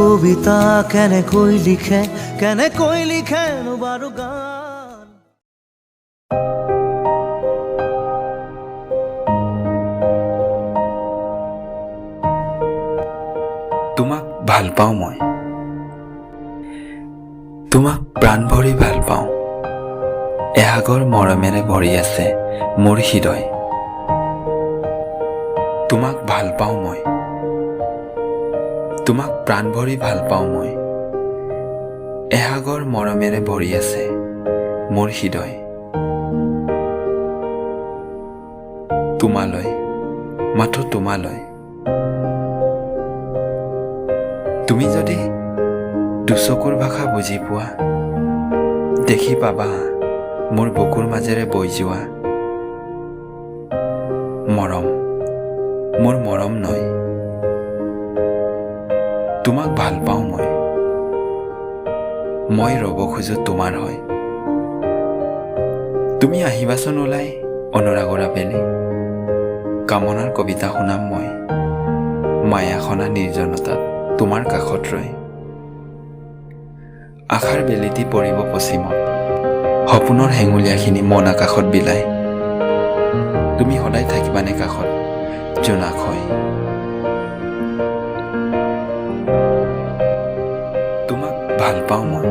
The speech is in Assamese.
কবিতা কেনেকৈ লিখে বাৰু গান। তোমাক ভাল পাওঁ মই, তোমাক প্ৰাণ ভৰি ভাল পাওঁ। এসাগৰ মৰমেৰে ভৰি আছে মোৰ হৃদয়। তোমাক ভাল পাওঁ মই, তোমাক প্ৰাণ ভৰি ভাল পাওঁ মই। এসাগৰ মৰমেৰে ভৰি আছে মোৰ হৃদয়। তোমালৈ, মাথো তোমালৈ। তুমি যদি দুচকুৰ ভাষা বুজি পোৱা, দেখি পাবা মোৰ বুকুৰ মাজেৰে বৈ যোৱা মৰম, মোৰ মৰম নয়। তোমাক ভাল পাওঁ মই ৰ'ব খোজো তোমাৰ হয়। তুমি আহিবাচোন ওলাই অনুৰাগৰ আবেলি, কামনাৰ কবিতা শুনাম মই মায়াখনা নিৰ্জনতাত তোমাৰ কাষত ৰৈ। আশাৰ বেলিটি পৰিব পশ্চিমত, সপোনৰ হেঙুলীয়াখিনি মন আকাশত বিলাই। তুমি সদায় থাকিবানে কাষত জোনাক হৈ। তোমাক ভাল পাওঁ মই।